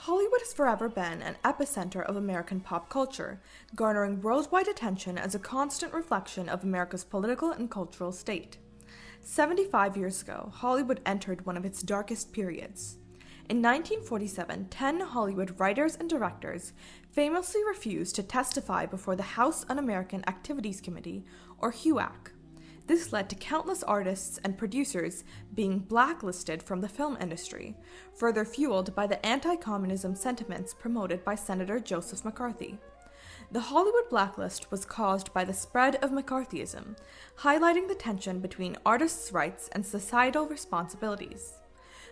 Hollywood has forever been an epicenter of American pop culture, garnering worldwide attention as a constant reflection of America's political and cultural state. 75 years ago, Hollywood entered one of its darkest periods. In 1947, 10 Hollywood writers and directors famously refused to testify before the House Un-American Activities Committee, or HUAC. This led to countless artists and producers being blacklisted from the film industry, further fueled by the anti-communism sentiments promoted by Senator Joseph McCarthy. The Hollywood blacklist was caused by the spread of McCarthyism, highlighting the tension between artists' rights and societal responsibilities.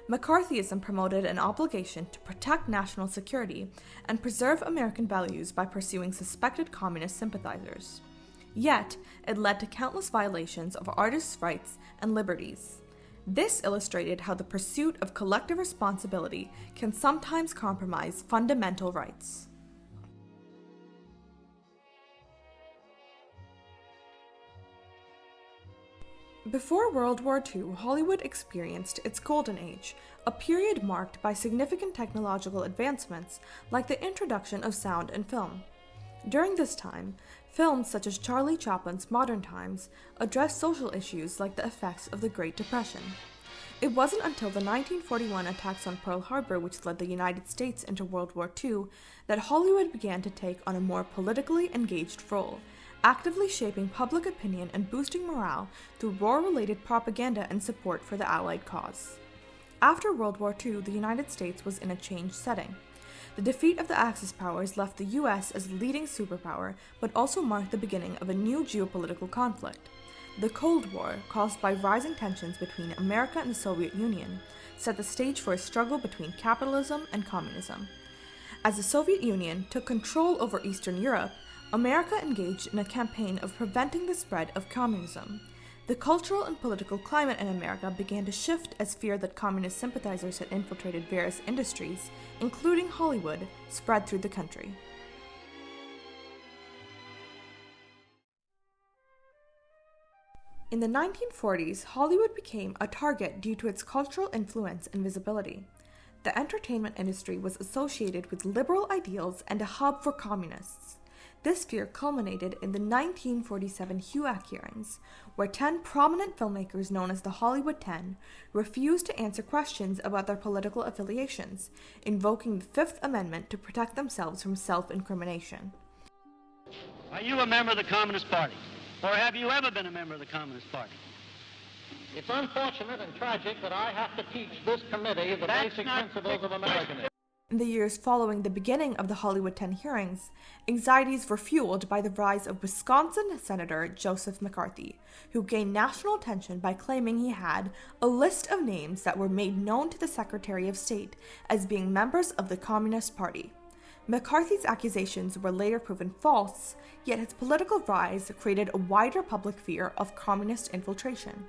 McCarthyism promoted an obligation to protect national security and preserve American values by pursuing suspected communist sympathizers. Yet, it led to countless violations of artists' rights and liberties. This illustrated how the pursuit of collective responsibility can sometimes compromise fundamental rights. Before World War II, Hollywood experienced its golden age, a period marked by significant technological advancements like the introduction of sound and film. During this time, films such as Charlie Chaplin's Modern Times addressed social issues like the effects of the Great Depression. It wasn't until the 1941 attacks on Pearl Harbor, which led the United States into World War II, that Hollywood began to take on a more politically engaged role, actively shaping public opinion and boosting morale through war-related propaganda and support for the Allied cause. After World War II, the United States was in a changed setting. The defeat of the Axis powers left the U.S. as the leading superpower, but also marked the beginning of a new geopolitical conflict. The Cold War, caused by rising tensions between America and the Soviet Union, set the stage for a struggle between capitalism and communism. As the Soviet Union took control over Eastern Europe, America engaged in a campaign of preventing the spread of communism. The cultural and political climate in America began to shift as fear that communist sympathizers had infiltrated various industries, including Hollywood, spread through the country. In the 1940s, Hollywood became a target due to its cultural influence and visibility. The entertainment industry was associated with liberal ideals and a hub for communists. This fear culminated in the 1947 HUAC hearings, where 10 prominent filmmakers known as the Hollywood 10 refused to answer questions about their political affiliations, invoking the Fifth Amendment to protect themselves from self-incrimination. Are you a member of the Communist Party? Or have you ever been a member of the Communist Party? It's unfortunate and tragic that I have to teach this committee the basic principles of Americanism. In the years following the beginning of the Hollywood 10 hearings, anxieties were fueled by the rise of Wisconsin Senator Joseph McCarthy, who gained national attention by claiming he had a list of names that were made known to the Secretary of State as being members of the Communist Party. McCarthy's accusations were later proven false, yet his political rise created a wider public fear of communist infiltration.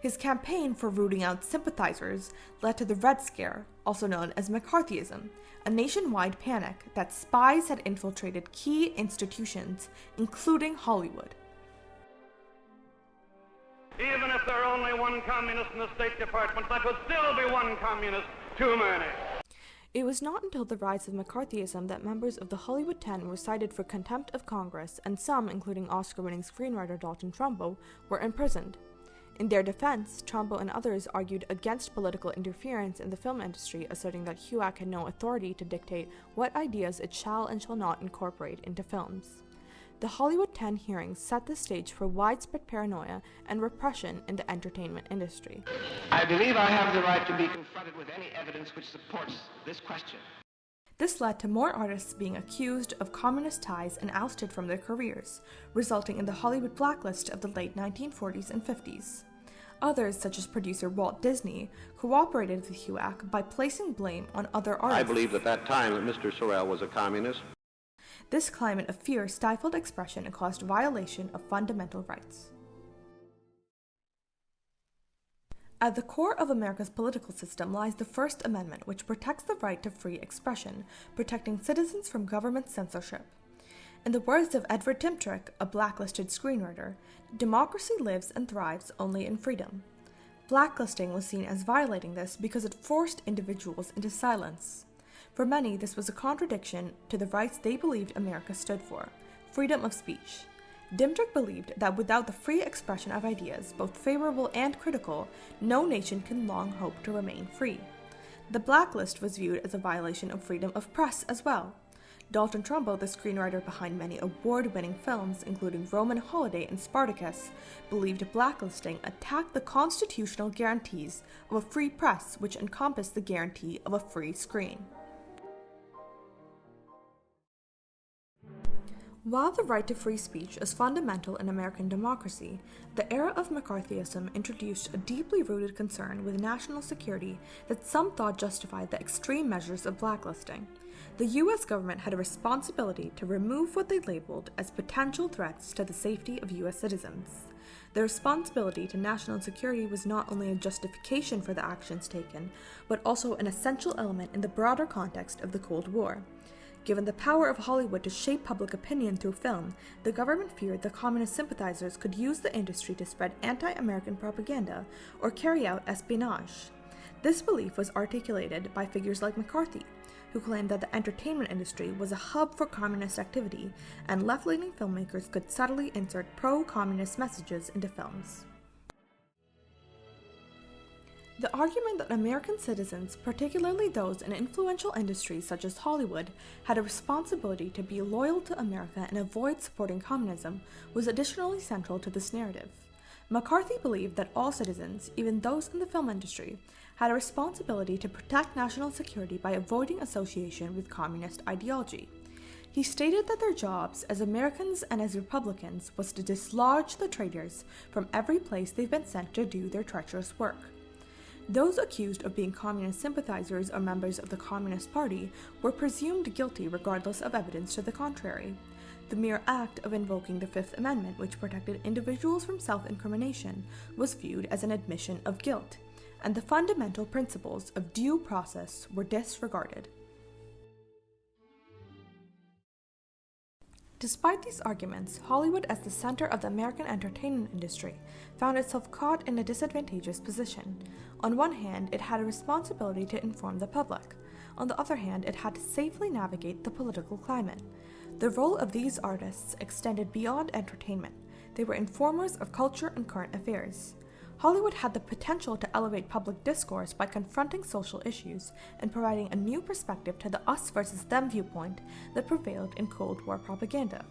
His campaign for rooting out sympathizers led to the Red Scare, also known as McCarthyism, a nationwide panic that spies had infiltrated key institutions, including Hollywood. Even if there are only one communist in the State Department, that would still be one communist too many. It was not until the rise of McCarthyism that members of the Hollywood 10 were cited for contempt of Congress, and some, including Oscar-winning screenwriter Dalton Trumbo, were imprisoned. In their defense, Trumbo and others argued against political interference in the film industry, asserting that HUAC had no authority to dictate what ideas it shall and shall not incorporate into films. The Hollywood 10 hearings set the stage for widespread paranoia and repression in the entertainment industry. I believe I have the right to be confronted with any evidence which supports this question. This led to more artists being accused of communist ties and ousted from their careers, resulting in the Hollywood blacklist of the late 1940s and 50s. Others, such as producer Walt Disney, cooperated with HUAC by placing blame on other artists. I believed at that time that Mr. Sorrell was a communist. This climate of fear stifled expression and caused violation of fundamental rights. At the core of America's political system lies the First Amendment, which protects the right to free expression, protecting citizens from government censorship. In the words of Edward Timtrick, a blacklisted screenwriter, democracy lives and thrives only in freedom. Blacklisting was seen as violating this because it forced individuals into silence. For many, this was a contradiction to the rights they believed America stood for: freedom of speech. Dimtrick believed that without the free expression of ideas, both favorable and critical, no nation can long hope to remain free. The Blacklist was viewed as a violation of freedom of press as well. Dalton Trumbo, the screenwriter behind many award-winning films, including Roman Holiday and Spartacus, believed blacklisting attacked the constitutional guarantees of a free press, which encompassed the guarantee of a free screen. While the right to free speech is fundamental in American democracy, the era of McCarthyism introduced a deeply rooted concern with national security that some thought justified the extreme measures of blacklisting. The U.S. government had a responsibility to remove what they labeled as potential threats to the safety of U.S. citizens. The responsibility to national security was not only a justification for the actions taken, but also an essential element in the broader context of the Cold War. Given the power of Hollywood to shape public opinion through film, the government feared the communist sympathizers could use the industry to spread anti-American propaganda or carry out espionage. This belief was articulated by figures like McCarthy, who claimed that the entertainment industry was a hub for communist activity, and left-leaning filmmakers could subtly insert pro-communist messages into films. The argument that American citizens, particularly those in influential industries such as Hollywood, had a responsibility to be loyal to America and avoid supporting communism was additionally central to this narrative. McCarthy believed that all citizens, even those in the film industry, had a responsibility to protect national security by avoiding association with communist ideology. He stated that their jobs as Americans and as Republicans was to dislodge the traitors from every place they've been sent to do their treacherous work. Those accused of being communist sympathizers or members of the Communist Party were presumed guilty regardless of evidence to the contrary. The mere act of invoking the Fifth Amendment, which protected individuals from self-incrimination, was viewed as an admission of guilt, and the fundamental principles of due process were disregarded. Despite these arguments, Hollywood, as the center of the American entertainment industry, found itself caught in a disadvantageous position. On one hand, it had a responsibility to inform the public. On the other hand, it had to safely navigate the political climate. The role of these artists extended beyond entertainment. They were informers of culture and current affairs. Hollywood had the potential to elevate public discourse by confronting social issues and providing a new perspective to the us versus them viewpoint that prevailed in Cold War propaganda.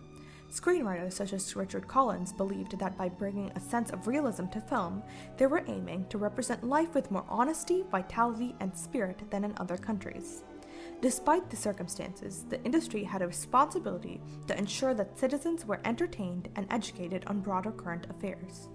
Screenwriters such as Richard Collins believed that by bringing a sense of realism to film, they were aiming to represent life with more honesty, vitality, and spirit than in other countries. Despite the circumstances, the industry had a responsibility to ensure that citizens were entertained and educated on broader current affairs.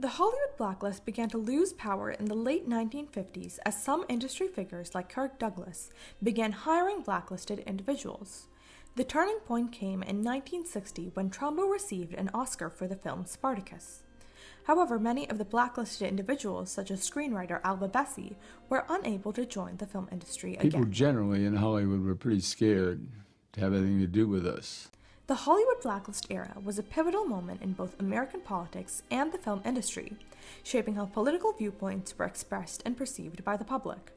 The Hollywood blacklist began to lose power in the late 1950s as some industry figures like Kirk Douglas began hiring blacklisted individuals. The turning point came in 1960 when Trumbo received an Oscar for the film Spartacus. However, many of the blacklisted individuals, such as screenwriter Alva Bessie, were unable to join the film industry again. People generally in Hollywood were pretty scared to have anything to do with us. The Hollywood blacklist era was a pivotal moment in both American politics and the film industry, shaping how political viewpoints were expressed and perceived by the public.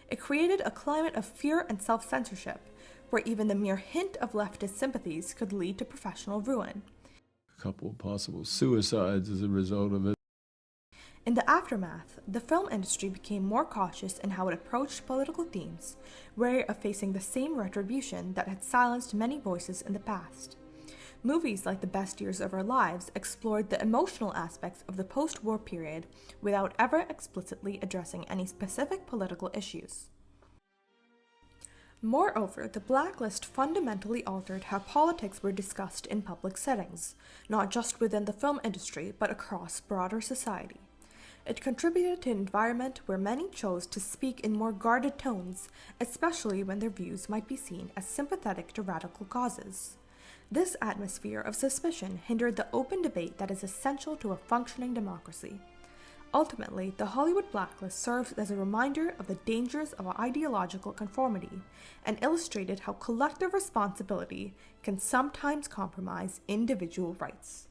It created a climate of fear and self-censorship, where even the mere hint of leftist sympathies could lead to professional ruin. A couple of possible suicides as a result of it. In the aftermath, the film industry became more cautious in how it approached political themes, wary of facing the same retribution that had silenced many voices in the past. Movies like The Best Years of Our Lives explored the emotional aspects of the post-war period without ever explicitly addressing any specific political issues. Moreover, the blacklist fundamentally altered how politics were discussed in public settings, not just within the film industry, but across broader society. It contributed to an environment where many chose to speak in more guarded tones, especially when their views might be seen as sympathetic to radical causes. This atmosphere of suspicion hindered the open debate that is essential to a functioning democracy. Ultimately, the Hollywood blacklist serves as a reminder of the dangers of ideological conformity and illustrated how collective responsibility can sometimes compromise individual rights.